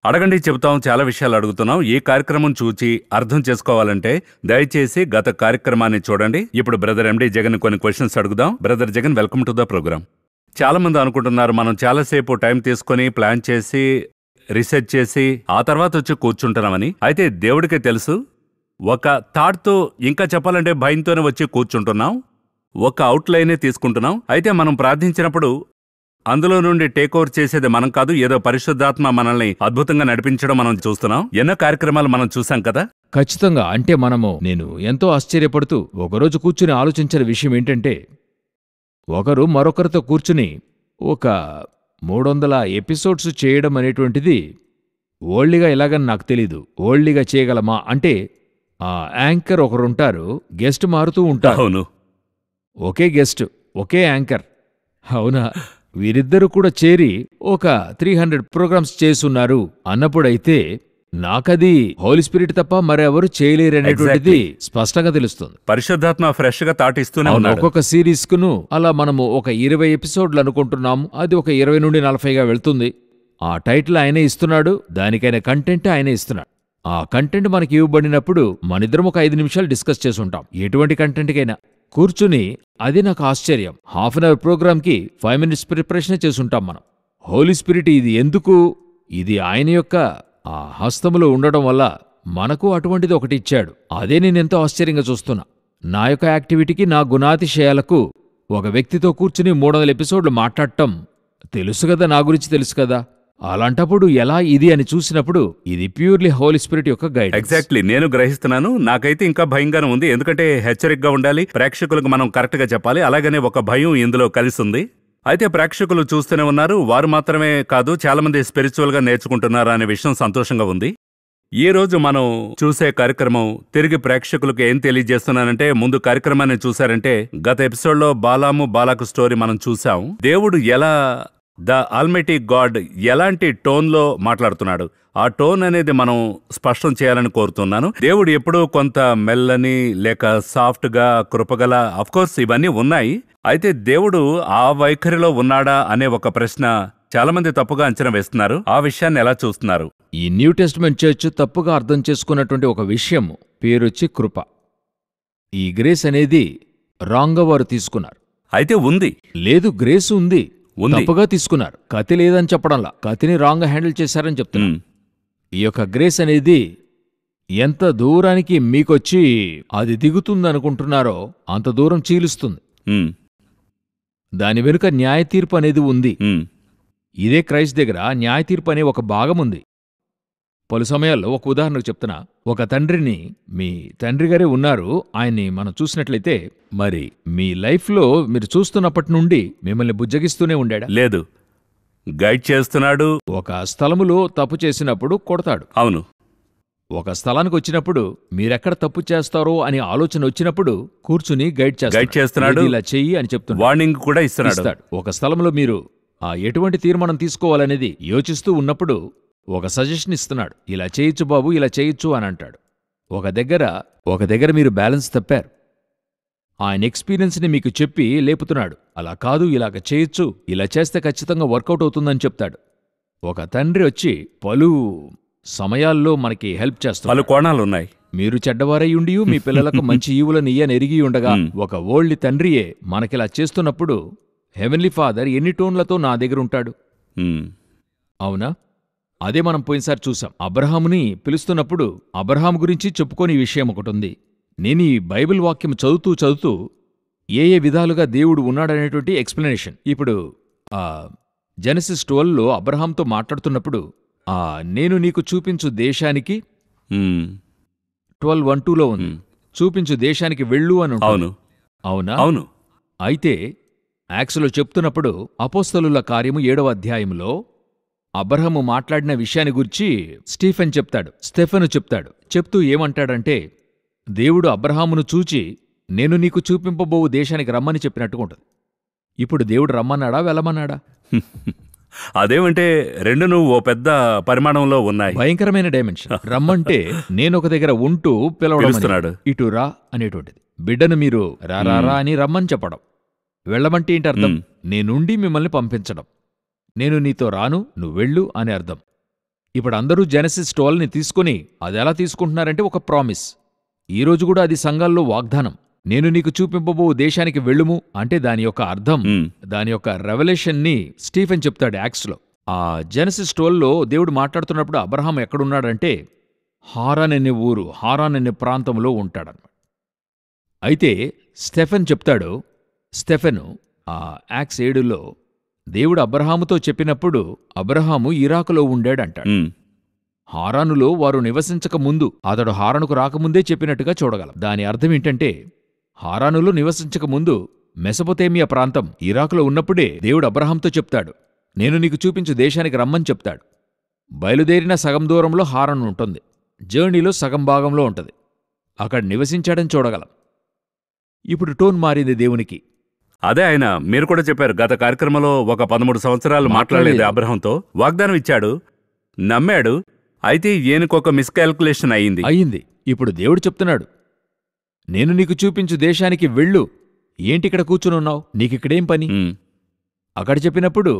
అడగండి చెబుతాం చాలా విషయాలు అడుగుతున్నాం. ఈ కార్యక్రమం చూచి అర్థం చేసుకోవాలంటే దయచేసి గత కార్యక్రమాన్ని చూడండి. ఇప్పుడు బ్రదర్ ఎండి జగన్ కొన్ని క్వశ్చన్స్ అడుగుదాం. Brother Jagan, welcome to the program. చాలా మంది అనుకుంటున్నారు మనం చాలాసేపు టైం తీసుకొని ప్లాన్ చేసి రీసెర్చ్ చేసి ఆ తర్వాత వచ్చి కూర్చుంటున్నామని. అయితే దేవుడికే తెలుసు, ఒక థాట్తో, ఇంకా చెప్పాలంటే భయంతోనే వచ్చి కూర్చుంటున్నాం, ఒక అవుట్లైనే తీసుకుంటున్నాం. అయితే మనం ప్రార్థించినప్పుడు అందులో నుండి టేక్ ఓవర్ చేసేది మనం కాదు, ఏదో పరిశుద్ధాత్మ మనల్ని అద్భుతంగా నడిపించడం మనం చూస్తున్నాం. ఎన్నో కార్యక్రమాలు మనం చూసాం కదా. ఖచ్చితంగా. అంటే నేను ఎంతో ఆశ్చర్యపడుతూ ఒకరోజు కూర్చుని ఆలోచించిన విషయం ఏంటంటే, ఒకరు మరొకరితో కూర్చుని ఒక 300 ఎపిసోడ్స్ చేయడం అనేటువంటిది ఓల్డ్గా ఎలాగని నాకు తెలీదు. ఓల్డ్గా చేయగలమా అంటే, ఆ యాంకర్ ఒకరుంటారు, గెస్ట్ మారుతూ ఉంటారు. అవును, ఒకే గెస్ట్, ఒకే యాంకర్. అవునా? వీరిద్దరూ కూడా చేరి ఒక 300 ప్రోగ్రామ్స్ చేసున్నారు అన్నప్పుడైతే నాకది హోలీ స్పిరిట్ తప్ప మరెవరు చేయలేరనేటువంటిది స్పష్టంగా తెలుస్తుంది. పరిశుద్ధాత్మ ఫ్రెష్ గా థాట్ ఇస్తూనే ఉన్నాడు. ఒక్కొక్క సిరీస్ కును అలా మనము ఒక 20 ఎపిసోడ్లు అనుకుంటున్నాము, అది ఒక 20 నుండి 40గా వెళ్తుంది. ఆ టైటిల్ ఆయనే ఇస్తున్నాడు, దానికైన కంటెంట్ ఆయనే ఇస్తున్నాడు. ఆ కంటెంట్ మనకి ఇవ్వబడినప్పుడు మనిద్దరం ఒక 5 నిమిషాలు డిస్కస్ చేసుంటాం, ఎటువంటి కంటెంట్కైనా కూర్చుని. అది నాకు ఆశ్చర్యం. హాఫ్ అన్ అవర్ ప్రోగ్రామ్కి 5 minutes ప్రిపరేషనే చేసుంటాం మనం. హోలీ స్పిరిట్ ఇది ఎందుకు? ఇది ఆయన యొక్క ఆ హస్తములో ఉండడం వల్ల మనకు అటువంటిది ఒకటి ఇచ్చాడు. అదే నేనెంతో ఆశ్చర్యంగా చూస్తున్నా. నా యొక్క యాక్టివిటీకి, నా గుణాతిశయాలకు ఒక వ్యక్తితో కూర్చుని 300 ఎపిసోడ్లు మాట్లాడటం తెలుసు కదా, నా గురించి తెలుసు కదా. అలాంటప్పుడు ఎలా ఇది అని చూసినప్పుడు ఇది ప్యూర్లీ హోలీ స్పిరిట్ యొక్క గైడ్. ఎగ్జాక్ట్లీ, నేను గ్రహిస్తున్నాను. నాకైతే ఇంకా భయంగానే ఉంది, ఎందుకంటే హెచ్చరికగా ఉండాలి, ప్రేక్షకులకు మనం కరెక్ట్ గా చెప్పాలి. అలాగనే ఒక భయం ఇందులో కలిసి ఉంది. అయితే ప్రేక్షకులు చూస్తూనే ఉన్నారు, వారు మాత్రమే కాదు, చాలా మంది స్పిరిచువల్ గా నేర్చుకుంటున్నారు అనే విషయం సంతోషంగా ఉంది. ఈ రోజు మనం చూసే కార్యక్రమం తిరిగి ప్రేక్షకులకు ఏం తెలియజేస్తున్నానంటే, ముందు కార్యక్రమాన్ని చూశారంటే గత ఎపిసోడ్లో బాలాము బాలాకు స్టోరీ మనం చూసాం. దేవుడు ఎలా, ద ఆల్మైటీ గాడ్ ఎలాంటి టోన్లో మాట్లాడుతున్నాడు, ఆ టోన్ అనేది మనం స్పష్టం చేయాలని కోరుతున్నాను. దేవుడు ఎప్పుడూ కొంత మెల్లని లేక సాఫ్ట్గా, కృపగల, అఫ్కోర్స్ ఇవన్నీ ఉన్నాయి. అయితే దేవుడు ఆ వైఖరిలో ఉన్నాడా అనే ఒక ప్రశ్న చాలా మంది తప్పుగా అంచనా వేస్తున్నారు. ఆ విషయాన్ని ఎలా చూస్తున్నారు? ఈ న్యూ టెస్ట్మెంట్ చర్చ్ తప్పుగా అర్థం చేసుకున్నటువంటి ఒక విషయం పేరొచ్చి కృప. ఈ గ్రేస్ అనేది రాంగ్గా వారు తీసుకున్నారు. అయితే ఉంది, లేదు, గ్రేస్ ఉంది, తప్పుగా తీసుకున్నారు. కత్తి లేదని చెప్పడంలా, కత్తిని రాంగ్ హ్యాండిల్ చేశారని చెప్తున్నారు. ఈ యొక్క గ్రేస్ అనేది ఎంత దూరానికి మీకొచ్చి అది దిగుతుందనుకుంటున్నారో అంత దూరం చీలుస్తుంది. దాని వెనుక న్యాయ తీర్పు అనేది ఉంది. ఇదే క్రైస్ట్ దగ్గర న్యాయ తీర్పు అనే ఒక భాగముంది. పలు సమయాల్లో ఒక ఉదాహరణకు చెప్తున్నా. ఒక తండ్రిని, మీ తండ్రి గారే ఉన్నారు, ఆయన్ని మనం చూసినట్లయితే, మరి మీ లైఫ్లో మీరు చూస్తున్నప్పటి నుండి మిమ్మల్ని బుజ్జగిస్తూనే ఉండాడా? లేదు, గైడ్ చేస్తున్నాడు. ఒక స్థలములో తప్పు చేసినప్పుడు కొడతాడు. అవును. ఒక స్థలానికి వచ్చినప్పుడు మీరెక్కడ తప్పు చేస్తారో అని ఆలోచన వచ్చినప్పుడు కూర్చుని గైడ్ చేస్తున్నాడు. ఇలా చెయ్యి అని చెప్తున్నాడు, వార్నింగ్ కూడా ఇస్తున్నాడు. ఒక స్థలంలో మీరు ఎటువంటి తీర్మానం తీసుకోవాలనేది యోచిస్తూ ఉన్నప్పుడు ఒక సజెషన్ ఇస్తున్నాడు, ఇలా చేయొచ్చు బాబు, ఇలా చేయొచ్చు అని అంటాడు. ఒక దగ్గర మీరు బ్యాలెన్స్ తప్పారు, ఆయన ఎక్స్పీరియన్స్ని మీకు చెప్పి లేపుతున్నాడు. అలా కాదు, ఇలాగ చేయొచ్చు, ఇలా చేస్తే ఖచ్చితంగా వర్కౌట్ అవుతుందని చెప్తాడు. ఒక తండ్రి వచ్చి పలు సమయాల్లో మనకి హెల్ప్ చేస్తాడు. పలు కోణాలున్నాయి. మీరు చెడ్డవారయ్యుండి మీ పిల్లలకు మంచి ఈవులను ఇయ్యని ఎరిగి ఉండగా ఒక ఓల్డ్ తండ్రియే మనకిలా చేస్తున్నప్పుడు హెవెన్లీ ఫాదర్ ఎన్ని టోన్లతో నా దగ్గరుంటాడు? అవునా? అదే మనం పోయినసారి చూసాం. అబ్రహాముని పిలుస్తున్నప్పుడు అబ్రహాము గురించి చెప్పుకోని విషయం ఒకటుంది. నేను ఈ బైబిల్ వాక్యం చదువుతూ ఏ విధాలుగా దేవుడు ఉన్నాడనేటువంటి ఎక్స్ప్లెనేషన్. ఇప్పుడు జెనసిస్ 12లో అబ్రహాంతో మాట్లాడుతున్నప్పుడు నేను నీకు చూపించు దేశానికి 12:1-2లో ఉంది, చూపించు దేశానికి వెళ్ళు అని ఉంటుంది. అవునా? అవును. అయితే యాక్సులో చెప్తున్నప్పుడు అపోస్తలుల కార్యము 7వ అధ్యాయంలో అబ్రహాము మాట్లాడిన విషయాన్ని గురించి స్టెఫెను చెప్తాడు. చెప్తూ ఏమంటాడంటే, దేవుడు అబ్రహామును చూచి నేను నీకు చూపింపబోవు దేశానికి రమ్మని చెప్పినట్టుగా ఉంటుంది. ఇప్పుడు దేవుడు రమ్మన్నాడా, వెళ్ళమన్నాడా? అదేమంటే రెండును ఓ పెద్ద పరిమాణంలో ఉన్నాయి, భయంకరమైన డైమెన్షన్. రమ్మంటే నేనొక దగ్గర ఉంటూ పిలవడం, ఇటు రా అనేటువంటిది. బిడ్డను మీరు రారా అని రమ్మని చెప్పడం. వెళ్ళమంటే ఏంటి అర్థం? నేనుండి మిమ్మల్ని పంపించడం. నేను నీతో రాను, నువ్వెళ్ళు అని అర్థం. ఇప్పుడు అందరూ జెనసిస్ 12ని తీసుకుని అదెలా తీసుకుంటున్నారంటే ఒక ప్రామిస్. ఈరోజు కూడా అది సంఘాల్లో వాగ్దానం. నేను నీకు చూపింపబో దేశానికి వెళ్ళుము అంటే దాని యొక్క అర్థం, దాని యొక్క రెవల్యూషన్ని స్టీఫెన్ చెప్తాడు యాక్ట్స్లో. ఆ జెనసిస్ 12లో దేవుడు మాట్లాడుతున్నప్పుడు అబ్రహాం ఎక్కడున్నాడంటే హారాన్ అనే ఊరు, హారాన్ అనే ప్రాంతంలో ఉంటాడన్నమాట. అయితే స్టెఫెన్ చెప్తాడు, స్టెఫెను ఆ యాక్ట్స్ 7లో దేవుడు అబ్రహాముతో చెప్పినప్పుడు అబ్రహాము ఇరాకులో ఉండాడంటాడు. హారానులో వారు నివసించక ముందు, అతడు హారానుకు రాకముందే చెప్పినట్టుగా చూడగలం. దాని అర్థం ఏంటంటే హారానులో నివసించక ముందు మెసొపొతేమియా ప్రాంతం ఇరాకులో ఉన్నప్పుడే దేవుడు అబ్రహాంతో చెప్తాడు, నేను నీకు చూపించు దేశానికి రమ్మని చెప్తాడు. బయలుదేరిన సగం దూరంలో హారాను ఉంటుంది, జర్నీలో సగం భాగంలో ఉంటుంది. అక్కడ నివసించాడని చూడగలం. ఇప్పుడు టోన్ మారింది దేవునికి. అదే ఆయన మీరు కూడా చెప్పారు, గత కార్యక్రమంలో ఒక 13 సంవత్సరాలు మాట్లాడలేదు అబ్రహాంతో. వాగ్దానం ఇచ్చాడు, నమ్మాడు. అయితే ఈయనకొక మిస్కాల్కులేషన్ అయింది. ఇప్పుడు దేవుడు చెప్తున్నాడు, నేను నీకు చూపించు దేశానికి వెళ్ళు. ఏంటిక్కడ కూర్చునున్నావు? నీకిక్కడేం పని? అక్కడ చెప్పినప్పుడు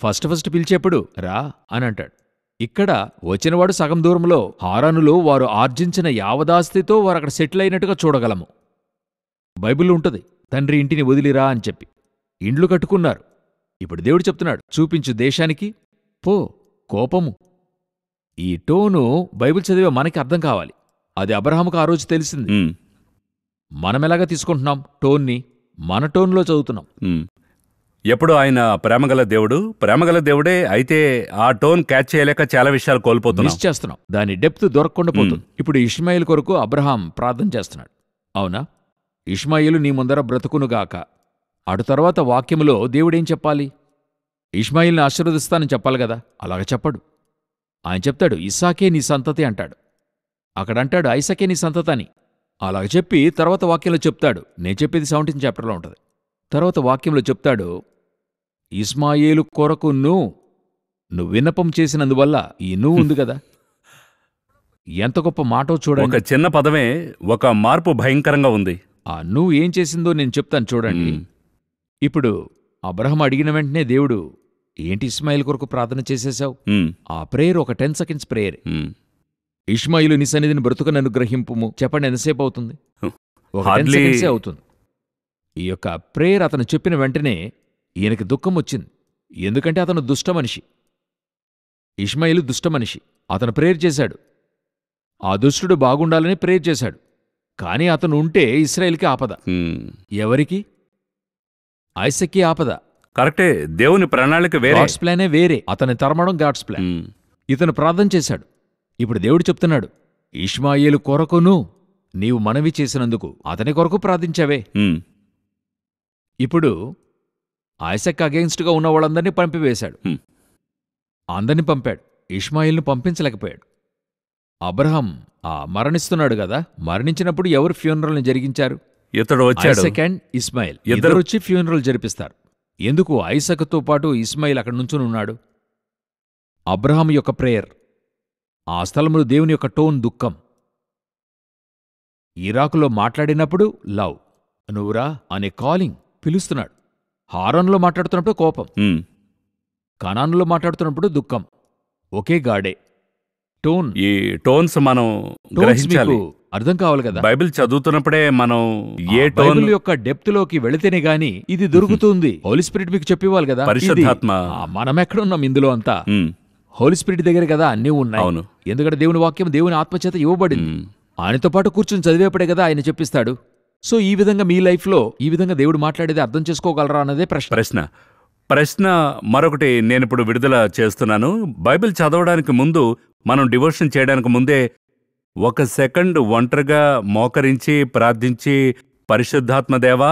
ఫస్ట్ పిలిచేప్పుడు రా అని అంటాడు. ఇక్కడ వచ్చినవాడు సగం దూరంలో హారానులో వారు ఆర్జించిన యావదాస్తితో వారు అక్కడ సెటిల్ అయినట్టుగా చూడగలము. బైబిల్లో ఉంటుంది, తండ్రి ఇంటిని వదిలిరా అని చెప్పి. ఇండ్లు కట్టుకున్నారు. ఇప్పుడు దేవుడు చెప్తున్నాడు, చూపించు దేశానికి పో. కోపము. ఈ టోను బైబిల్ చదివే మనకి అర్థం కావాలి. అది అబ్రహాముకు ఆ రోజు తెలిసింది. మనమెలాగా తీసుకుంటున్నాం టోన్ని? మన టోన్లో చదువుతున్నాం. ఎప్పుడు ఆయన ప్రేమగల దేవుడే. అయితే ఆ టోన్ క్యాచ్ చేయలేక చాలా విషయాలు కోల్పోతున్నాం, మిస్ చేస్తున్నాం. దాని డెప్త్ దొరకకుండా పోతుంది. ఇప్పుడు ఇష్మాయిల్ కొరకు అబ్రహాం ప్రార్థన చేస్తున్నాడు, అవునా? ఇష్మాయిలు నీ ముందర బ్రతుకునుగాక. అటు తర్వాత వాక్యములో దేవుడేం చెప్పాలి? ఇష్మాయిల్ని ఆశీర్వదిస్తానని చెప్పాలి కదా. అలాగ చెప్పడు. ఆయన చెప్తాడు, ఇస్సాకే నీ సంతతి అంటాడు. అక్కడంటాడు ఐసకే నీ సంతతి అని. అలాగ చెప్పి తర్వాత వాక్యంలో చెప్తాడు, నేను చెప్పేది 17th చాప్టర్లో ఉంటుంది. తర్వాత వాక్యంలో చెప్తాడు, ఇస్మాయేలు కొరకు నువ్వు విన్నపం చేసినందువల్ల ఈ నువ్వు ఉంది కదా. ఎంత గొప్ప మాటో చూడండి. ఒక చిన్న పదమే ఒక మార్పు భయంకరంగా ఉంది. ఆ నువ్వు ఏం చేసిందో నేను చెప్తాను చూడండి. ఇప్పుడు అబ్రహం అడిగిన వెంటనే దేవుడు, ఏంటి ఇస్మాయిల్ కొరకు ప్రార్థన చేసేశావు? ఆ ప్రేయర్ ఒక 10 seconds ప్రేయర్. ఇష్మాయిలు నీ సన్నిధిని బ్రతుకను అనుగ్రహింపుము. చెప్పండి, ఎంతసేపు అవుతుంది? ఒక 10 seconds అవుతుంది. ఈ యొక్క ప్రేయర్ అతను చెప్పిన వెంటనే ఈయనకి దుఃఖం వచ్చింది. ఎందుకంటే అతను దుష్ట మనిషి. ఇష్మాయిలు దుష్ట మనిషి. అతను ప్రేయర్ చేశాడు, ఆ దుష్టుడు బాగుండాలని ప్రేయర్ చేశాడు. కానీ అతను ఉంటే ఇశ్రాయేలుకి ఆపద. ఎవరికి? ఐసక్కి ఆపద. కరెక్టే. దేవుని ప్రణాళిక వేరే, గాడ్స్ ప్లానే వేరే. అతని తరమడం గాడ్స్ ప్లాన్. ఇతను ప్రార్థన చేశాడు. ఇప్పుడు దేవుడు చెప్తున్నాడు, ఇష్మాయేలు కొరకును నీవు మనవి చేసినందుకు అతని కొరకు ప్రార్థించావే. ఇప్పుడు ఐసక్ అగెయిన్స్ట్గా ఉన్న వాళ్ళందరినీ పంపివేశాడు. అందరినీ పంపాడు, ఇష్మాయిల్ను పంపించలేకపోయాడు. అబ్రహం మరణిస్తున్నాడు కదా. మరణించినప్పుడు ఎవరు ఫ్యూనరల్ని జరిగించారు? ఇతడు వచ్చాడు. ఐసక్ అండ్ ఇస్మాయిల్ ఇద్దరు వచ్చి ఫ్యూనరల్ జరిపిస్తారు. ఎందుకు? ఐసక్తో పాటు ఇస్మాయిల్ అక్కడ నుంచుని ఉన్నాడు. అబ్రహాం యొక్క ప్రేయర్, ఆ స్థలములో దేవుని యొక్క టోన్ దుఃఖం. ఇరాకులో మాట్లాడినప్పుడు లవ్, నువ్వురా అనే కాలింగ్, పిలుస్తున్నాడు. హారాన్లో మాట్లాడుతున్నప్పుడు కోపం, కనానులో మాట్లాడుతున్నప్పుడు దుఃఖం. ఒకే గాడే. టోన్. ఈ టోన్స్ మనం గ్రహించాలి, అర్థం కావాలి కదా. బైబిల్ చదువుతున్నప్పుడే మనం ఏ టోన్ బైబిల్ యొక్క డెప్త్ లోకి వెళితేనే గాని ఇది దొరుకుతుంది. హోలీ స్పిరిట్ మీకు చెప్పేవాళ్ళు కదా. పరిశుద్ధాత్మ. మనం ఎక్కడున్నాం ఇందులో అంతా? హోలీ స్పిరిట్ దగ్గర కదా అన్నీ ఉన్నాయి. అవును. ఎందుకంటే దేవుని వాక్యం దేవుని ఆత్మచేత ఇవ్వబడింది. ఆయనతో పాటు కూర్చుని చదివేపడే కదా ఆయన చెప్పిస్తాడు. సో ఈ విధంగా మీ లైఫ్లో ఈ విధంగా దేవుడు మాట్లాడేది అర్థం చేసుకోగలరా అన్నదే ప్రశ్న మరొకటి నేనిప్పుడు విడుదల చేస్తున్నాను. బైబిల్ చదవడానికి ముందు, మనం డివోషన్ చేయడానికి ముందే 1 సెకండ్ ఒంటరిగా మోకరించి ప్రార్థించి, పరిశుద్ధాత్మదేవా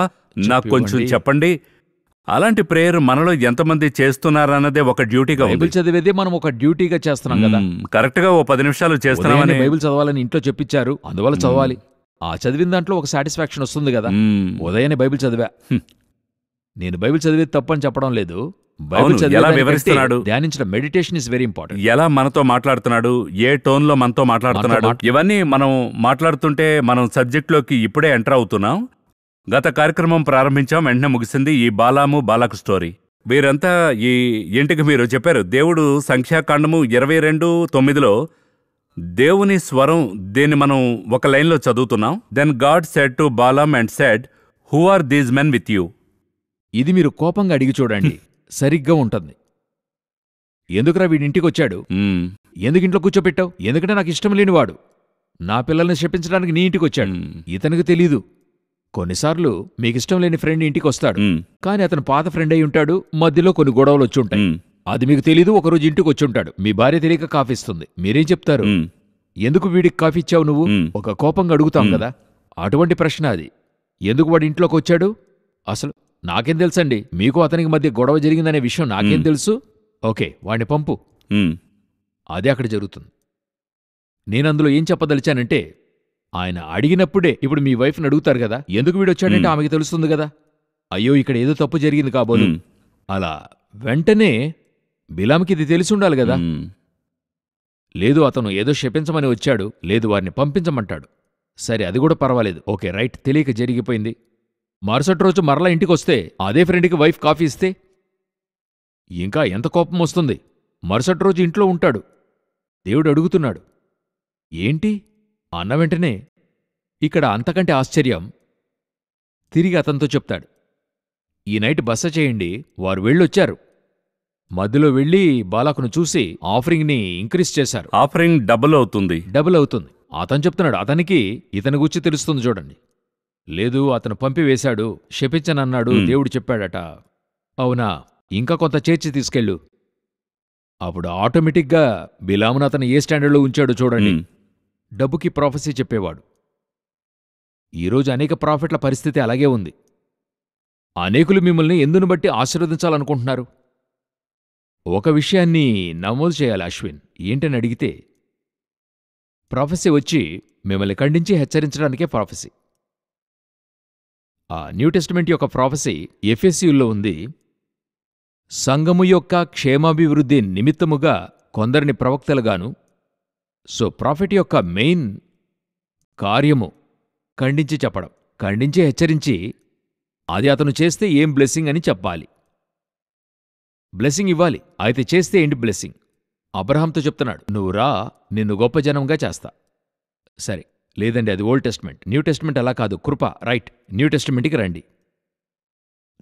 నాకు కొంచెం చెప్పండి. అలాంటి ప్రేయర్ మనలో ఎంతమంది చేస్తున్నారన్నదే ఒక డ్యూటీగా ఉంది. బైబిల్ చదివేదే మనం ఒక డ్యూటీగా చేస్తున్నాం కదా. కరెక్ట్ గా 10 నిమిషాలు చేస్తున్నామని బైబిల్ చదవాలని ఇంట్లో చెప్పించారు, అందువల్ల చదవాలి. ఆ చదివిన దాంట్లో ఒక సాటిస్ఫాక్షన్ వస్తుంది కదా. ఉదయాన్నే బైబిల్ చదివా. నేను బైబిల్ చదివేది తప్పని చెప్పడం లేదు. బైబిల్ ఎలా వివరిస్తున్నాడు, ధ్యానించిన మెడిటేషన్ ఇస్ వెరీ ఇంపార్టెంట్. ఎలా మనతో మాట్లాడుతున్నాడు, ఏ టోన్ లో మనతో మాట్లాడుతున్నాడు, ఇవన్నీ మనం మాట్లాడుతుంటే మనం సబ్జెక్ట్ లోకి ఇప్పుడే ఎంటర్ అవుతున్నాం. గత కార్యక్రమం ప్రారంభించాం, వెంటనే ముగిసింది ఈ బాలాకు స్టోరీ. వీరంతా ఈ ఇంటికి మీరు చెప్పారు దేవుడు సంఖ్యాకాండము 22:9లో దేవుని స్వరం దీన్ని మనం ఒక లైన్లో చదువుతున్నాం. Then God said to Balaam and said, who are these men with you? ఇది మీరు కోపంగా అడిగి చూడండి, సరిగ్గా ఉంటుంది. ఎందుకురా వీడింటికొచ్చాడు? ఎందుకు ఇంట్లో కూర్చోపెట్టావు? ఎందుకంటే నాకు ఇష్టం లేనివాడు. నా పిల్లల్ని శపించడానికి నీ ఇంటికొచ్చాడు. ఇతనికి తెలీదు. కొన్నిసార్లు మీకిష్టం లేని ఫ్రెండ్ ఇంటికొస్తాడు, కాని అతను పాత ఫ్రెండ్ అయి ఉంటాడు. మధ్యలో కొన్ని గొడవలు వచ్చుంటాయి. అది మీకు తెలీదు. ఒకరోజు ఇంటికి వచ్చుంటాడు. మీ భార్య తెలియక కాఫీ ఇస్తుంది. మీరేం చెప్తారు? ఎందుకు వీడికి కాఫీ ఇచ్చావు నువ్వు? ఒక కోపంగా అడుగుతాం కదా. అటువంటి ప్రశ్న అది. ఎందుకు వాడి ఇంట్లోకి వచ్చాడు? అసలు నాకేం తెలుసండి? మీకు అతనికి మధ్య గొడవ జరిగిందనే విషయం నాకేం తెలుసు? ఓకే, వాడిని పంపు. అదే అక్కడ జరుగుతుంది. నేనందులో ఏం చెప్పదలిచానంటే, ఆయన అడిగినప్పుడే ఇప్పుడు మీ వైఫ్ని అడుగుతారు కదా, ఎందుకు వీడొచ్చాడంటే ఆమెకి తెలుస్తుంది కదా, అయ్యో ఇక్కడ ఏదో తప్పు జరిగింది కాబోలు. అలా వెంటనే బిలాంకి ఇది తెలిసి ఉండాలి కదా. లేదు అతను ఏదో శపించమని వచ్చాడు, లేదు వారిని పంపించమంటాడు. సరే అది కూడా పర్వాలేదు. ఓకే రైట్, తెలియక జరిగిపోయింది. మరుసటి రోజు మరలా ఇంటికొస్తే అదే ఫ్రెండ్కి వైఫ్ కాఫీ ఇస్తే ఇంకా ఎంత కోపం వస్తుంది. మరుసటి రోజు ఇంట్లో ఉంటాడు. దేవుడు అడుగుతున్నాడు, ఏంటి అన్న వెంటనే ఇక్కడ అంతకంటే ఆశ్చర్యం, తిరిగి అతనితో చెప్తాడు, ఈ నైట్ బస చేయండి. వారు వెళ్ళొచ్చారు. మధ్యలో వెళ్ళి బాలాకును చూసి ఆఫరింగ్ని ఇంక్రీజ్ చేశారు. ఆఫరింగ్ డబుల్ అవుతుంది. డబుల్ అవుతుంది. అతను చెప్తున్నాడు, అతనికి ఇతని గురించి తెలుస్తుంది చూడండి. లేదు అతను పంపివేశాడు, శపించనన్నాడు, దేవుడు చెప్పాడట. అవునా, ఇంకా కొంత చేర్చి తీసుకెళ్ళు. అప్పుడు ఆటోమేటిక్గా బిలామును అతను ఏ స్టాండర్డ్లో ఉంచాడో చూడండి. డబ్బుకి ప్రాఫెసీ చెప్పేవాడు. ఈరోజు అనేక ప్రాఫిట్ల పరిస్థితి అలాగే ఉంది. అనేకులు మిమ్మల్ని ఎందును బట్టి ఆశీర్వదించాలనుకుంటున్నారు? ఒక విషయాన్ని నమోదు చేయాలి అశ్విన్. ఏంటని అడిగితే, ప్రాఫెసీ వచ్చి మిమ్మల్ని ఖండించి హెచ్చరించడానికే ప్రాఫెసీ. ఆ న్యూ టెస్టిమెంట్ యొక్క ప్రాఫెసీ ఎఫెసీయుల్లో ఉంది. సంఘము యొక్క క్షేమాభివృద్ధి నిమిత్తముగా కొందరిని ప్రవక్తలుగాను. సో ప్రాఫిట్ యొక్క మెయిన్ కార్యము ఖండించి చెప్పడం, ఖండించి హెచ్చరించి అది అతను చేస్తే ఏం బ్లెస్సింగ్ అని చెప్పాలి. బ్లెస్సింగ్ ఇవ్వాలి. అయితే చేస్తే ఏంటి బ్లెస్సింగ్? అబ్రహాంతో చెప్తున్నాడు, నువ్వు రా, నిన్ను గొప్ప జనంగా చేస్తా. సరే, లేదండి అది ఓల్డ్ టెస్ట్మెంట్. న్యూ టెస్ట్మెంట్ అలా కాదు, కృప. రైట్, న్యూ టెస్ట్మెంట్కి రండి.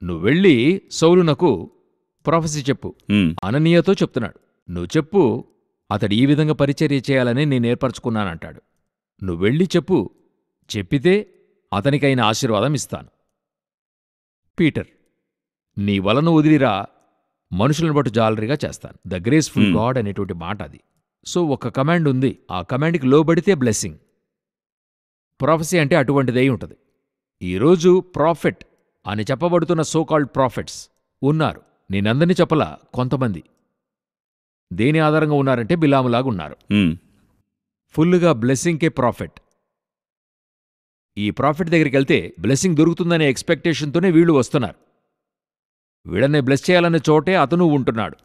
నువ్వు వెళ్ళి సౌలునకు ప్రాఫెసీ చెప్పు. అననీయతో చెప్తున్నాడు, నువ్వు చెప్పు, అతడు ఈ విధంగా పరిచర్య చేయాలని నేను ఏర్పరచుకున్నానంటాడు. నువ్వు వెళ్ళి చెప్పు, చెప్పితే అతనికైన ఆశీర్వాదం ఇస్తాను. పీటర్, నీ వలను వదిలిరా, మనుషులను బట్టు జాలరీగా చేస్తాను. ద గ్రేస్ఫుల్ గాడ్ అనేటువంటి మాట అది. సో ఒక కమాండ్ ఉంది, ఆ కమాండ్కి లోబడితే బ్లెస్సింగ్. ప్రాఫెసీ అంటే అటువంటిదై ఉంటుంది. ఈరోజు ప్రాఫెట్ అని చెప్పబడుతున్న సోకాల్డ్ ప్రాఫెట్స్ ఉన్నారు. నేనందరినీ చెప్పలా, కొంతమంది. దేని ఆధారంగా ఉన్నారంటే బిలాములాగున్నారు. ఫుల్లుగా బ్లెస్సింగ్కే ప్రాఫెట్. ఈ ప్రాఫిట్ దగ్గరికి వెళ్తే బ్లెస్సింగ్ దొరుకుతుందనే ఎక్స్పెక్టేషన్తోనే వీళ్ళు వస్తున్నారు. వీళ్ళనే బ్లెస్ చేయాలనే చోటే అతను ఉంటున్నాడు.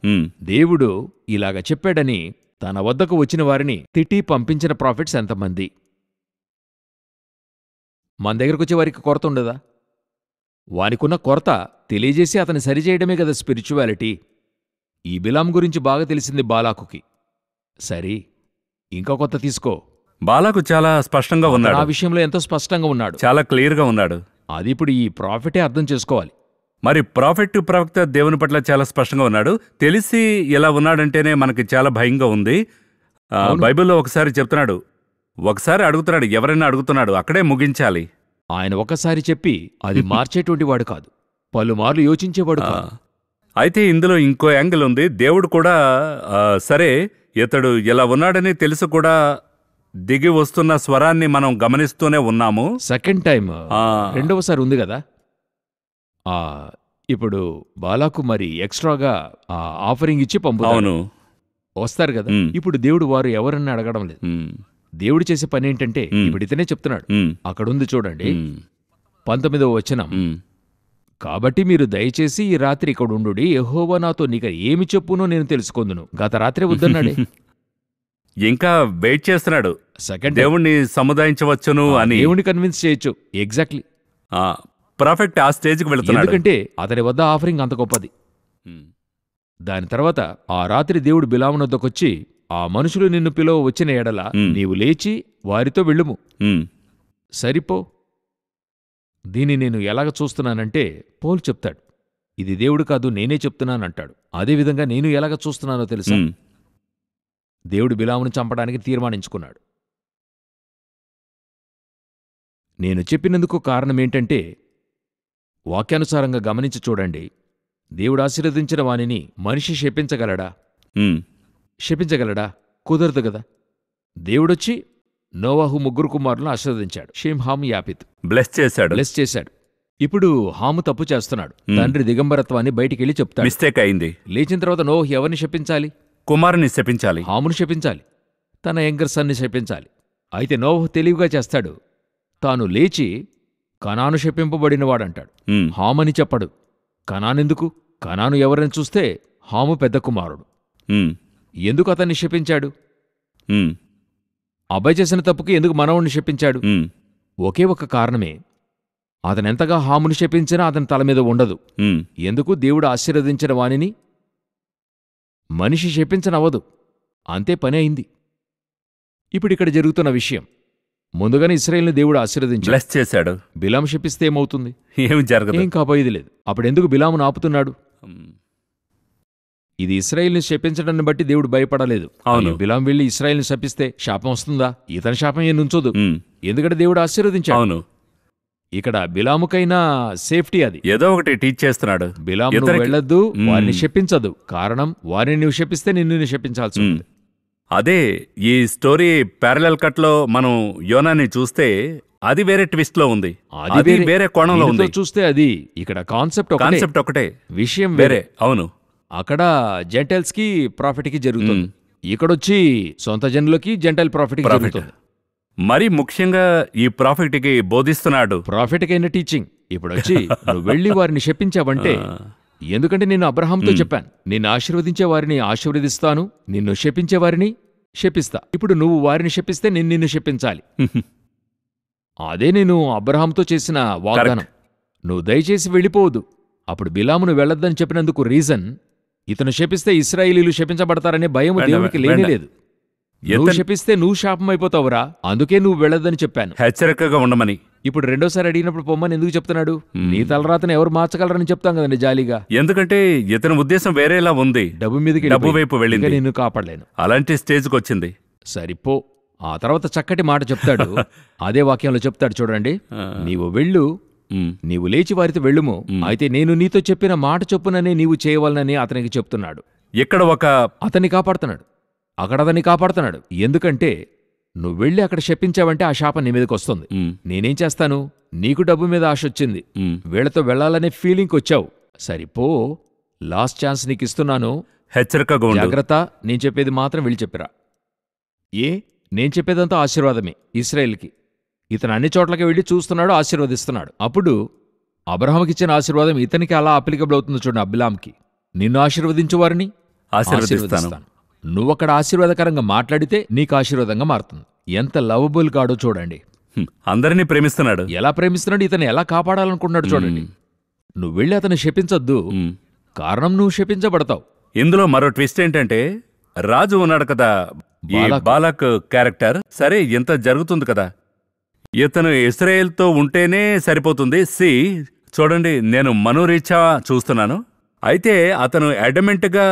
దేవుడు ఇలాగ చెప్పాడని తన వద్దకు వచ్చిన వారిని తిట్టి పంపించిన ప్రాఫిట్స్ ఎంతమంది? మన దగ్గరకొచ్చే వారికి కొరత ఉండదా? వానికున్న కొరత తెలియజేసి అతని సరిచేయడమే కదా స్పిరిచువాలిటీ. ఈ బిలాం గురించి బాగా తెలిసింది బాలాకుకి. సరే, ఇంకా కొత్త తీసుకో. బాలాకు చాలా స్పష్టంగా ఉన్నాడు. ఆ విషయంలో ఎంతో స్పష్టంగా ఉన్నాడు, చాలా క్లియర్గా ఉన్నాడు. అది ఇప్పుడు ఈ ప్రాఫిటే అర్థం చేసుకోవాలి. మరి ప్రాఫెట్ ప్రవక్త దేవుని పట్ల చాలా స్పష్టంగా ఉన్నాడు. తెలిసి ఎలా ఉన్నాడంటేనే మనకి చాలా భయంగా ఉంది. బైబిల్లో ఒకసారి చెప్తున్నాడు, ఒకసారి అడుగుతున్నాడు, ఎవరైనా అడుగుతున్నాడు, అక్కడే ముగించాలి. ఆయన ఒకసారి చెప్పి అది మార్చేటువంటి వాడు కాదు, పలుమార్లు యోచించేవాడు కాదు. అయితే ఇందులో ఇంకో యాంగిల్ ఉంది. దేవుడు కూడా సరే ఇతడు ఇలా ఉన్నాడని తెలుసు కూడా దిగి వస్తున్న స్వరాన్ని మనం గమనిస్తూనే ఉన్నాము. సెకండ్ టైం రెండవసారి ఉంది కదా. ఇప్పుడు బాలాకు మరి ఎక్స్ట్రాగా ఆఫరింగ్ ఇచ్చి పంపుతాను వస్తారు కదా. ఇప్పుడు దేవుడు వారు ఎవరన్నా అడగడం లేదు. దేవుడు చేసే పని ఏంటంటే ఇప్పుడు ఇతనే చెప్తున్నాడు, అక్కడుంది చూడండి 19వ వచనం. కాబట్టి మీరు దయచేసి ఈ రాత్రి ఇక్కడ ఉండుడి, యెహోవా నాతో నీక ఏమి చెప్పునో నేను తెలుసుకొందును. గత రాత్రే వద్దన్నాడే. ఇంకా వెయిట్ చేస్తున్నాడు, సెకండ్ దేవుణ్ణి సముదాయించవచ్చును అని. దేవుణ్ణి కన్విన్స్ చేయొచ్చు. ఎగ్జాక్ట్లీ. ప్రాఫెక్ట్ ఆ స్టేజ్కి వెళుతున్నాడు. ఎందుకంటే అతని వద్ద ఆఫరింగ్ అంత గొప్పది. దాని తర్వాత ఆ రాత్రి దేవుడు బిలామునొద్దకొచ్చి, ఆ మనుషులు నిన్ను పిలువ వచ్చిన ఎడల నీవు లేచి వారితో వెళ్ళుము. సరిపో. దీన్ని నేను ఎలాగ చూస్తున్నానంటే పౌలు చెప్తాడు, ఇది దేవుడు కాదు నేనే చెప్తున్నానంటాడు. అదేవిధంగా నేను ఎలాగ చూస్తున్నానో తెలుసా? దేవుడు బిలామును చంపడానికి తీర్మానించుకున్నాడు. నేను చెప్పినందుకు కారణమేంటంటే, వాక్యానుసారంగా గమనించి చూడండి. దేవుడు ఆశీర్వదించిన వానిని మనిషి శపించగలడా? శపించగలడా? కుదరదు గదా. దేవుడొచ్చి నోవాహు 3 కుమారులను ఆశీర్వదించాడు. షేమ్, హామ్, యాపిత్. బ్లెస్ చేశాడు. ఇప్పుడు హాము తప్పు చేస్తున్నాడు. తండ్రి దిగంబరత్వాన్ని బయటికెళ్ళి చెప్తాడు. మిస్టేక్ అయింది. లేచిన తర్వాత నోవాహు ఎవరిని శపించాలి? కుమారుని శపించాలి. హామును శపించాలి. తన యంగర్ సన్ని శపించాలి. అయితే నోవాహు తెలివిగా చేస్తాడు. తాను లేచి కనాను శపింపబడినవాడంటాడు. హామని చెప్పడు. కనానెందుకు? కనాను ఎవరని చూస్తే హాము పెద్ద కుమారుడు. ఎందుకు అతన్ని శపించాడు? అబ్బాయి చేసిన తప్పుకి ఎందుకు మనవుణ్ణి శపించాడు? ఒకే ఒక కారణమే. అతనెంతగా హాముని శపించినా అతని తల మీద ఉండదు. ఎందుకు? దేవుడు ఆశీర్వదించిన వానిని మనిషి శపించనవ్వదు. అంతే పని అయింది. ఇప్పుడిక్కడ జరుగుతున్న విషయం, ముందుగానే ఇశ్రాయేలుని దేవుడు ఆశీర్వదించాడు, బ్లెస్ చేశాడు. బిలాము శపిస్తే ఏమవుతుంది? ఏమి జరగదు. ఏం కాబోయేది లేదు. అప్పుడెందుకు బిలామును ఆపుతున్నాడు? ఇది ఇశ్రాయేలుని శపించడాన్ని బట్టి దేవుడు భయపడలేదు. అవును. బిలాం వెళ్లి ఇశ్రాయేలుని శపిస్తే శాపం వస్తుందా? ఇతని శాపం ఏం నుంచోదు. ఎందుకంటే దేవుడు ఆశీర్వదించాడు. అవును. ఇక్కడ బిలాముకైనా సేఫ్టీ అది. ఏదో ఒకటి టీచ్ చేస్తున్నాడు. బిలాము నువ్వు వెళ్ళొద్దు, వారిని శపించదు. కారణం, వారిని నువ్వు శపిస్తే నిన్ను శపించాల్సి ఉంటుంది. అదే ఈ స్టోరీ ప్యారలల్ కట్ లో మనం యోనాని చూస్తే అది వేరే ట్విస్ట్ లో ఉంది. అది వేరే కోణంలో ఉంది. చూస్తే అది ఇక్కడ కాన్సెప్ట్ ఒకటే, విషయం వేరే. అవును. అక్కడ జెంటైల్స్ కి ప్రాఫిట్ కి జరుగుతుంది. ఇక్కడొచ్చి సొంత జనులకి జెంటైల్ ప్రాఫిట్ కి జరుగుతుంది. మరి ముఖ్యంగా ఈ ప్రాఫిట్ కి బోధిస్తున్నాడు. Profit కైన teaching. ఇప్పుడొచ్చి నువ్వు వెళ్లి వారిని శపించావంటే, ఎందుకంటే నేను అబ్రహాంతో చెప్పాను, నిన్ను ఆశీర్వదించే వారిని ఆశీర్వదిస్తాను, నిన్ను శపించే వారిని శపిస్తా. ఇప్పుడు నువ్వు వారిని శపిస్తే నేను నిన్ను శపించాలి. అదే నేను అబ్రహాంతో చేసిన వాగ్దానం. నువ్వు దయచేసి వెళ్ళిపోవద్దు. అప్పుడు బిలామును వెళ్ళొద్దని చెప్పినందుకు రీజన్, ఇతను శపిస్తే ఇశ్రాయేలీలు శపించబడతారనే భయం దేవునికి లేనేలేదు. నువ్వు శపిస్తే నువ్వు శాపమైపోతావురా, అందుకే నువ్వు వెళ్ళొద్దని చెప్పాను, హెచ్చరికగా ఉండమని. ఇప్పుడు రెండోసారి అడిగినప్పుడు పొమ్మని ఎందుకు చెప్తున్నాడు? నీ తలరాతను ఎవరు మార్చగలరని చెప్తాం కదండి జాలీగా. ఎందుకంటే ఇతని ఉద్దేశం వేరేలా ఉంది. డబ్బు మీదకి, డబ్బు వైపు వెళ్ళింది. నిన్ను కాపాడలేను, అలాంటి స్టేజ్కి వచ్చింది. సరిపో. ఆ తర్వాత చక్కటి మాట చెప్తాడు. అదే వాక్యంలో చెప్తాడు చూడండి, నీవు వెళ్ళు, నీవు లేచి వారితో వెళ్ళుము, అయితే నేను నీతో చెప్పిన మాట చొప్పుననే నీవు చేయవలనని అతనికి చెప్తున్నాడు. ఇక్కడ అతన్ని కాపాడుతున్నాడు, అక్కడ అతన్ని కాపాడుతున్నాడు. ఎందుకంటే నువ్వు వెళ్ళి అక్కడ శపించావంటే ఆ శాపం నీ మీదకి వస్తుంది. నేనేం చేస్తాను? నీకు డబ్బు మీద ఆశ వచ్చింది, వీళ్లతో వెళ్లాలనే ఫీలింగ్కి వచ్చావు. సరిపో, లాస్ట్ ఛాన్స్ నీకు ఇస్తున్నాను, హెచ్చరికగా ఉండు. జాగ్రత్త. నేను చెప్పేది మాత్రం వెళ్ళి చెప్పిరా. నేను చెప్పేదంతా ఆశీర్వాదమే ఇశ్రాయేల్కి. ఇతను అన్ని చోట్లకి వెళ్ళి చూస్తున్నాడు, ఆశీర్వదిస్తున్నాడు. అప్పుడు అబ్రహాముకిచ్చిన ఆశీర్వాదం ఇతనికి అలా అప్లికబుల్ అవుతుంది చూడండి. అబ్రాహాముకి, నిన్ను ఆశీర్వదించు వారిని ఆశీర్వదిస్తాను. నువ్వక్కడ ఆశీర్వాదకరంగా మాట్లాడితే నీకు ఆశీర్వాదంగా మారుతుంది. ఎంత లవబుల్ గాడో చూడండి. అందరినీ ప్రేమిస్తున్నాడు. ఎలా ప్రేమిస్తున్నాడు, ఇతను ఎలా కాపాడాలనుకుంటున్నాడు చూడండి. నువ్వు వెళ్ళి అతను శపించొద్దు, కారణం నువ్వు శపించబడతావు. ఇందులో మరో ట్విస్ట్ ఏంటంటే, రాజు ఉన్నాడు కదా, బాలాక్ క్యారెక్టర్. సరే, ఇంత జరుగుతుంది కదా, ఇతను ఇశ్రాయేల్తో ఉంటేనే సరిపోతుంది. చూడండి, నేను మనోరీత్యా చూస్తున్నాను. అయితే అతను అడమెంట్గా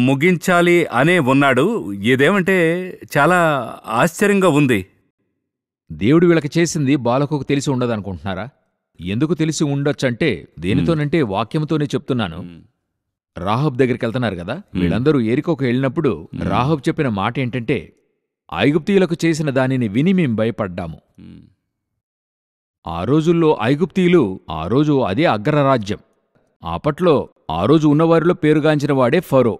ముగించాలి అనే ఉన్నాడు. ఇదేమంటే చాలా ఆశ్చర్యంగా ఉంది. దేవుడు వీళ్ళకి చేసింది బాలకుకు తెలిసి ఉండదనుకుంటున్నారా? ఎందుకు తెలిసి ఉండొచ్చంటే, దేనితోనంటే వాక్యంతోనే చెప్తున్నాను. రాహబ్ దగ్గరికి వెళ్తున్నారు కదా, వీళ్ళందరూ ఏరికోకు వెళ్ళినప్పుడు రాహబ్ చెప్పిన మాట ఏంటంటే, ఐగుప్తీయులకు చేసిన దానిని విని మేం భయపడ్డాము. ఆ రోజుల్లో ఐగుప్తీయులు, ఆ రోజు అదే అగ్రరాజ్యం. అప్పట్లో ఆ రోజు ఉన్నవారిలో పేరుగాంచిన వాడే ఫరో,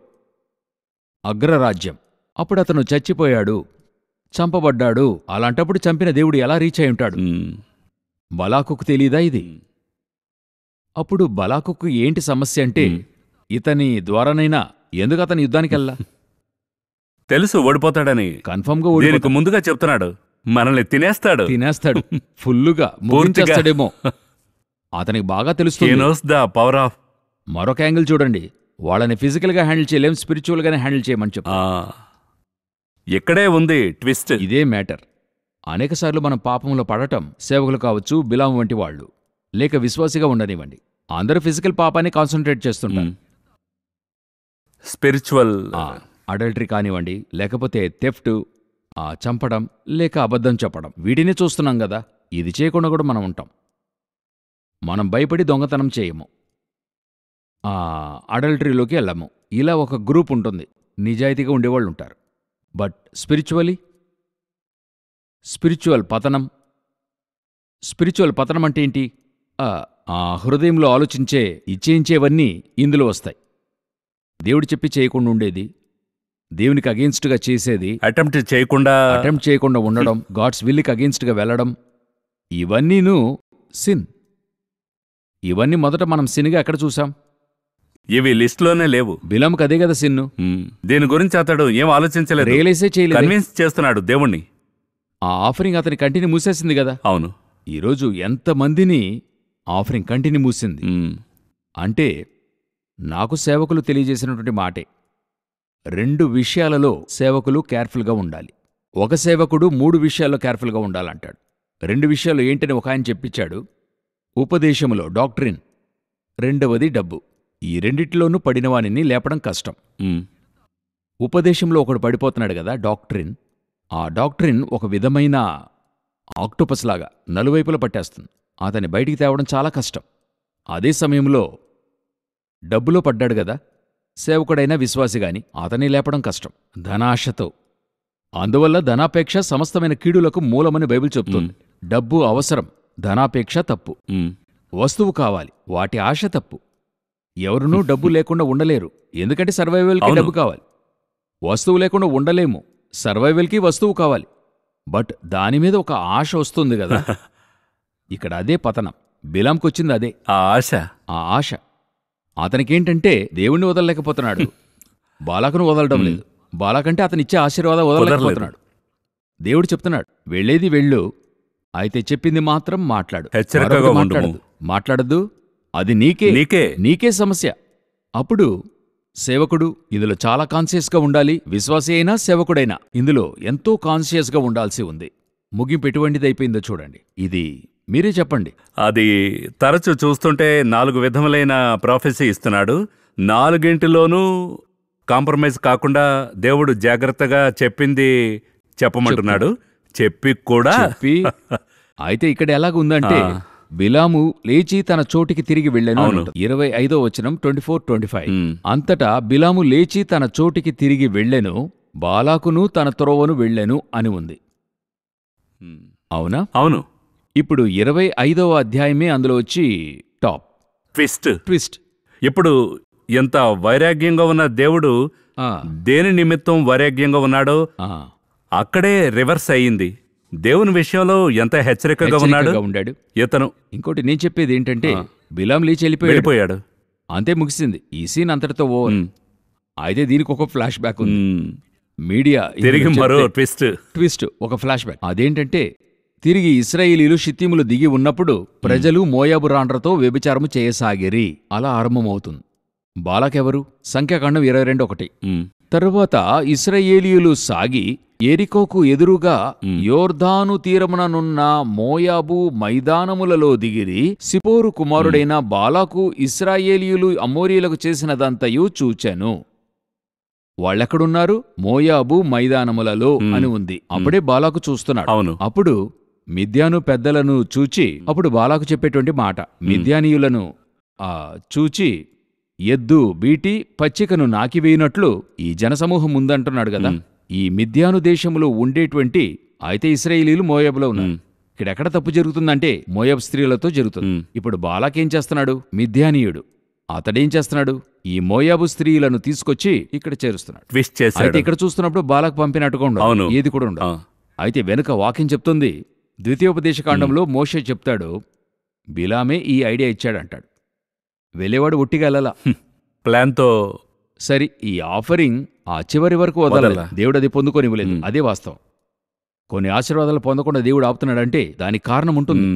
అగ్రరాజ్యం. అప్పుడతను చచ్చిపోయాడు, చంపబడ్డాడు. అలాంటప్పుడు చంపిన దేవుడు ఎలా రీచ్ అయి ఉంటాడు? బలాకుకు తెలీదా ఇది? అప్పుడు బలాకుకు ఏంటి సమస్య అంటే, ఇతని ద్వారానైనా ఎందుకు అతని యుద్ధానికెళ్ళా? తెలుసు ఓడిపోతాడని. కన్ఫర్మ్గా దీనికి ముందుగా చెప్తున్నాడు, మనల్ని తినేస్తాడు ఫుల్లుగా ముగించేస్తాడేమో. అతనికి బాగా తెలుస్తుంది. Power of. మరొక యాంగిల్ చూడండి, వాళ్ళని ఫిజికల్గా హ్యాండిల్ చేయలేం, స్పిరిచువల్గానే హ్యాండిల్ చేయమని చెప్పు. ఆ, ఇక్కడే ఉంది ట్విస్ట్. ఇదే మ్యాటర్. అనేకసార్లు మనం పాపంలో పడటం, సేవకులు కావచ్చు, బిలాము వంటి వాళ్ళు, లేక విశ్వాసిగా ఉండనివ్వండి, అందరూ ఫిజికల్ పాపాన్ని కాన్సన్ట్రేట్ చేస్తుంటారు. స్పిరిచువల్ అడల్టరీ కానివ్వండి, లేకపోతే థెఫ్ట్, చంపడం, లేక అబద్ధం చెప్పడం, వీటిని చూస్తున్నాం కదా. ఇది చేయకుండా కూడా మనం ఉంటాం. మనం భయపడి దొంగతనం చేయము, అడల్టరీలోకి వెళ్ళము. ఇలా ఒక గ్రూప్ ఉంటుంది, నిజాయితీగా ఉండేవాళ్ళు ఉంటారు. బట్ స్పిరిచువల్ పతనం అంటే ఏంటి? హృదయంలో ఆలోచించే, ఇచ్చేయించేవన్నీ ఇందులో వస్తాయి. దేవుడు చెప్పి చేయకుండా ఉండేది, దేవునికి అగెయిన్స్ట్గా చేసేది, అటెంప్ట్ చేయకుండా ఉండడం, గాడ్స్ విల్కి అగెయిన్స్ట్గా వెళ్ళడం, ఇవన్నీను సిన్. ఇవన్నీ మొదట మనం సిన్గా ఎక్కడ చూసాం? ఇవి లిస్టులోనే లేవు. బిలాముకు అదే కదా సిన్ను. దీని గురించి అతడు ఏం ఆలోచించలేదు, రియలైజే చేయలేదు, కన్విన్స్ చేస్తున్నాడు దేవుణ్ణి. ఆ ఆఫరింగ్ అతని కంటిని మూసేసింది కదా. అవును, ఈరోజు ఎంతమందిని ఆఫరింగ్ కంటిని మూసింది అంటే, నాకు సేవకులు తెలియజేసినటువంటి మాటే. 2 విషయాలలో సేవకులు కేర్ఫుల్గా ఉండాలి. ఒక సేవకుడు 3 విషయాల్లో కేర్ఫుల్గా ఉండాలంటాడు. 2 విషయాలు ఏంటని ఒక ఆయన చెప్పించాడు. ఉపదేశములో డాక్ట్రిన్, రెండవది డబ్బు. ఈ రెండిటిలోనూ పడినవానిని లేపడం కష్టం. ఉపదేశంలో ఒకడు పడిపోతున్నాడు కదా, డాక్ట్రిన్. ఆ డాక్ట్రిన్ ఒక విధమైన ఆక్టోపస్ లాగా నలువైపులా పట్టేస్తుంది. అతన్ని బయటికి తేవడం చాలా కష్టం. అదే సమయంలో డబ్బులో పడ్డాడు గదా, సేవకుడైన విశ్వాసిగాని, అతన్ని లేపడం కష్టం, ధనాశతో. అందువల్ల ధనాపేక్ష సమస్తమైన కీడులకు మూలమని బైబిల్ చెప్తుంది. డబ్బు అవసరం, ధనాపేక్ష తప్పు. వస్తువు కావాలి, వాటి ఆశ తప్పు. ఎవరునూ డబ్బు లేకుండా ఉండలేరు, ఎందుకంటే సర్వైవల్కి డబ్బు కావాలి. వస్తువు లేకుండా ఉండలేము, సర్వైవల్కి వస్తువు కావాలి. బట్ దానిమీద ఒక ఆశ వస్తుంది గదా, ఇక్కడ అదే పతనం. బిలాంకొచ్చింది అదే, ఆ ఆశ. అతనికేంటంటే దేవుణ్ణి వదలలేకపోతున్నాడు, బాలాకును వదలడం లేదు. బాలాకంటే అతనిచ్చే ఆశీర్వాదం వదలలేకపోతున్నాడు. దేవుడు చెప్తున్నాడు, వెళ్ళేది వెళ్ళు, అయితే చెప్పింది మాత్రం మాట్లాడు, మాట్లాడద్దు, అది నీకే సమస్య. అప్పుడు సేవకుడు ఇందులో చాలా కాన్షియస్గా ఉండాలి. విశ్వాసి అయినా సేవకుడైనా ఇందులో ఎంతో కాన్షియస్గా ఉండాల్సి ఉంది. ముగింపు ఎటువంటిదైపోయిందో చూడండి. ఇది మీరే చెప్పండి. అది తరచు చూస్తుంటే 4 విధములైన ప్రాఫెసీ ఇస్తున్నాడు. 4గింటిలోనూ కాంప్రమైజ్ కాకుండా దేవుడు జాగ్రత్తగా చెప్పింది చెప్పమంటున్నాడు. చెప్పి అయితే ఇక్కడ ఎలాగుందంటే, బిలాము లేచి తన చోటికి తిరిగి వెళ్ళెను. 25వ వచనం 24-25. అంతటా బిలాము లేచి తన చోటికి తిరిగి వెళ్ళెను, బాలాకును తన త్రోవను వెళ్ళెను అని ఉంది. అవునా? అవును. ఇప్పుడు 25వ అధ్యాయమే అందులో వచ్చి టాప్ ట్విస్ట్. ఇప్పుడు ఎంత వైరాగ్యంగా ఉన్న దేవుడు దేని నిమిత్తం వైరాగ్యంగా ఉన్నాడో అక్కడే రివర్స్ అయ్యింది. దేవుని విషయంలో ఎంత హెచ్చరికగా ఉన్నాడు ఇతను. ఇంకోటి నేను చెప్పేది ఏంటంటే, బిలాం లేచి వెళ్ళిపోయాడు, అంతే, ముగిసింది ఈ సీన్ అంతటితో ఓవర్. అయితే దీనికి ఒక ఫ్లాష్ బ్యాక్ ఉంది. మీడియా తిరిగి మరో ట్విస్ట్, ఒక ఫ్లాష్ బ్యాక్. అదేంటంటే, తిరిగి ఇశ్రాయేలీలు షిత్తీములు దిగి ఉన్నప్పుడు ప్రజలు మోయాబు రాండ్రతో వ్యభిచారము చేయసాగిరి. అలా ఆరంభమవుతుంది. బాలాకెవరు? సంఖ్యాకాండం 22:1. తరువాత ఇశ్రాయేలీయులు సాగి ఎరికోకు ఎదురుగా యోర్దాను తీరముననున్న మోయాబు మైదానములలో దిగిరి. సిపోరు కుమారుడైన బాలాకు ఇశ్రాయేలీయులు అమోరీలకు చేసినదంతయు చూచెను. వాళ్ళెక్కడున్నారు? మోయాబు మైదానములలో అని ఉంది. అప్పుడే బాలాకు చూస్తున్నాడు. అప్పుడు మిద్యాను పెద్దలను చూచి, అప్పుడు బాలాకు చెప్పేటువంటి మాట, మిద్యానీయులను చూచి ఎద్దు బీటి పచ్చికను నాకివేయినట్లు ఈ జనసమూహం ఉందంటున్నాడు కదా. ఈ మిద్యాను దేశములో ఉండేటువంటి, అయితే ఇశ్రాయేలీలు మోయాబులో ఉన్నారు. ఇక్కడెక్కడ తప్పు జరుగుతుందంటే మోయాబు స్త్రీలతో జరుగుతుంది. ఇప్పుడు బాలాకేం చేస్తున్నాడు? మిద్యానీయుడు. అతడేం చేస్తున్నాడు? ఈ మోయాబు స్త్రీలను తీసుకొచ్చి ఇక్కడ చేరుస్తున్నాడు. అయితే ఇక్కడ చూస్తున్నప్పుడు బాలాకు పంపినట్టుగా ఉండదు, ఏది కూడా ఉండదు. అయితే వెనుక వాక్యం చెప్తుంది, ద్వితీయోపదేశకాండంలో మోషే చెప్తాడు, బిలామే ఈ ఐడియా ఇచ్చాడంటాడు. వెళ్ళేవాడు ఒట్టిగా వెళ్ళాల, ప్లాన్తో. సరి, ఈ ఆఫరింగ్ ఆ చివరి వరకు వదలాల. దేవుడు అది పొందుకొని ఇవ్వలేదు, అదే వాస్తవం. కొన్ని ఆశీర్వాదాలు పొందకుండా దేవుడు ఆపుతున్నాడంటే దానికి కారణం ఉంటుంది.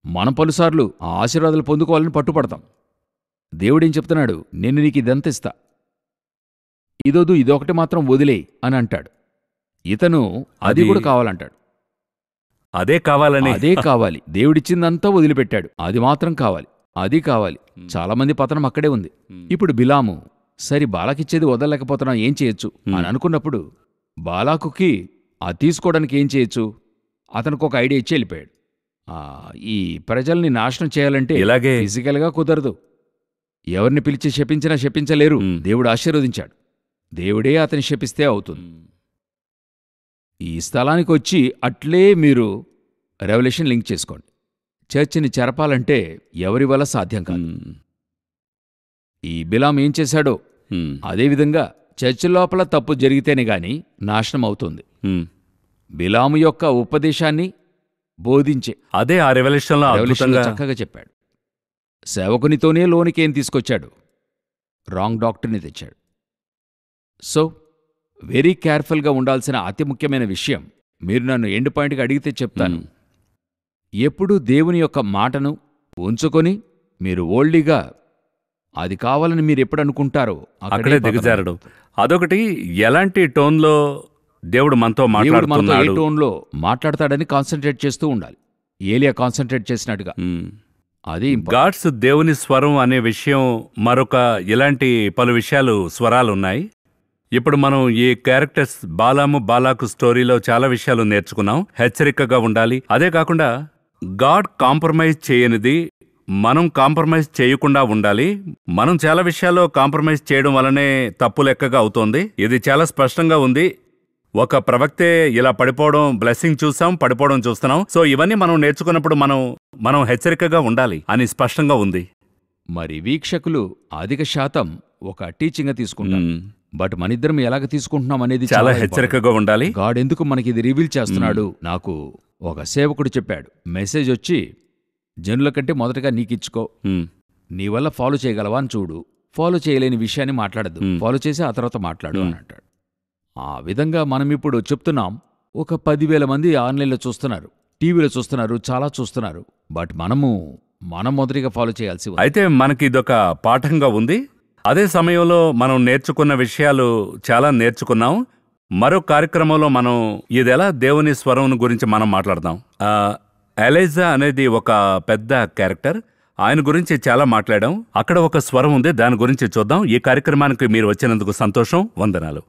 మనం పలుసార్లు ఆ ఆశీర్వాదాలు పొందుకోవాలని పట్టుపడతాం, దేవుడేం చెప్తున్నాడు, నేను నీకు ఇదంతా ఇస్తా, ఇదొద్దు ఇదొకటి మాత్రం వదిలేయ్ అని అంటాడు. ఇతను అది కూడా కావాలంటాడు. అదే కావాలని అదే కావాలి, దేవుడిచ్చిందంతా వదిలిపెట్టాడు, అది మాత్రం కావాలి, అది కావాలి. చాలామంది పతనం అక్కడే ఉంది. ఇప్పుడు బిలాము, సరి బాలాకిచ్చేది వదలలేకపోతున్నాం, ఏం చేయొచ్చు అని అనుకున్నప్పుడు బాలాకుకి అది తీసుకోవడానికి ఏం చేయొచ్చు, అతనికి ఒక ఐడియా ఇచ్చి వెళ్ళిపోయాడు. ఈ ప్రజల్ని నాశనం చేయాలంటే ఇలాగే ఫిజికల్గా కుదరదు, ఎవరిని పిలిచి శపించినా శపించలేరు. దేవుడు ఆశీర్వదించాడు, దేవుడే అతని శపిస్తే అవుతుంది. ఈ స్థలానికి వచ్చి అట్లే మీరు రెవల్యూషన్ లింక్ చేసుకోండి. చర్చిని చెరపాలంటే ఎవరి వల్ల సాధ్యం కాదు. ఈ బిలాం ఏం చేశాడో అదేవిధంగా చర్చి లోపల తప్పు జరిగితేనే గాని నాశనం అవుతుంది. బిలాము యొక్క ఉపదేశాన్ని బోధించే అదే ఆ రెవల్యూషన్లో చక్కగా చెప్పాడు. సేవకునితోనే లోనికేం తీసుకొచ్చాడు, రాంగ్ డాక్టర్ని తెచ్చాడు. సో వెరీ కేర్ఫుల్గా ఉండాల్సిన అతి ముఖ్యమైన విషయం, మీరు నన్ను ఎండ్ పాయింట్గా అడిగితే చెప్తాను, ఎప్పుడూ దేవుని యొక్క మాటను ఉంచుకొని మీరు ఓల్డీగా అది కావాలని మీరు ఎప్పుడు అనుకుంటారో అక్కడే దిగజారడు. అదొకటి, ఎలాంటి టోన్లో దేవుడు మనతో మాట్లాడుతున్నాడు, ఏ టోన్లో మాట్లాడతాడని కాన్సన్ట్రేట్ చేస్తూ ఉండాలి. ఏలియా కాన్సన్ట్రేట్ చేసినట్టుగా. అది గాడ్స్ దేవుని స్వరం అనే విషయం మరొక ఇలాంటి పలు విషయాలు స్వరాలు ఉన్నాయి. ఇప్పుడు మనం ఈ క్యారెక్టర్స్ బాలాము బాలాకు స్టోరీలో చాలా విషయాలు నేర్చుకున్నాం. హెచ్చరికగా ఉండాలి. అదే కాకుండా గాడ్ కాంప్రమైజ్ చేయనిది మనం కాంప్రమైజ్ చేయకుండా ఉండాలి. మనం చాలా విషయాల్లో కాంప్రమైజ్ చేయడం వల్లనే తప్పు లెక్కగా అవుతోంది. ఇది చాలా స్పష్టంగా ఉంది. ఒక ప్రవక్తే ఇలా పడిపోవడం, బ్లెస్సింగ్ చూసాం, పడిపోవడం చూస్తున్నాం. సో ఇవన్నీ మనం నేర్చుకున్నప్పుడు మనం హెచ్చరికగా ఉండాలి అని స్పష్టంగా ఉంది. మరి వీక్షకులు అధిక శాతం ఒక టీచింగ్గా తీసుకుంటాం, బట్ మనిద్దరం ఎలాగ తీసుకుంటున్నాం అనేది చాలా హెచ్చరికగా ఉండాలి. గాడ్ ఎందుకు మనకి ఇది రివీల్ చేస్తున్నాడు. నాకు ఒక సేవకుడు చెప్పాడు, మెసేజ్ వచ్చి జనుల కంటే మొదటగా నీకిచ్చుకో, నీ వల్ల ఫాలో చేయగలవా అని చూడు, ఫాలో చేయలేని విషయాన్ని మాట్లాడద్దు, ఫాలో చేసి ఆ తర్వాత మాట్లాడు అని అంటాడు. ఆ విధంగా మనం ఇప్పుడు చెప్తున్నాం. ఒక 10,000 మంది ఆన్లైన్లో చూస్తున్నారు, టీవీలో చూస్తున్నారు, చాలా చూస్తున్నారు, బట్ మనం మొదటిగా ఫాలో చేయాల్సి ఉంది. అయితే మనకి ఇదొక పాఠంగా ఉంది. అదే సమయంలో మనం నేర్చుకున్న విషయాలు చాలా నేర్చుకున్నాం. మరో కార్యక్రమంలో మనం ఇదెలా దేవుని స్వరం గురించి మనం మాట్లాడదాం. ఎలైజా అనేది ఒక పెద్ద క్యారెక్టర్, ఆయన గురించి చాలా మాట్లాడాం. అక్కడ ఒక స్వరం ఉంది, దాని గురించి చూద్దాం. ఈ కార్యక్రమానికి మీరు వచ్చినందుకు సంతోషం. వందనాలు.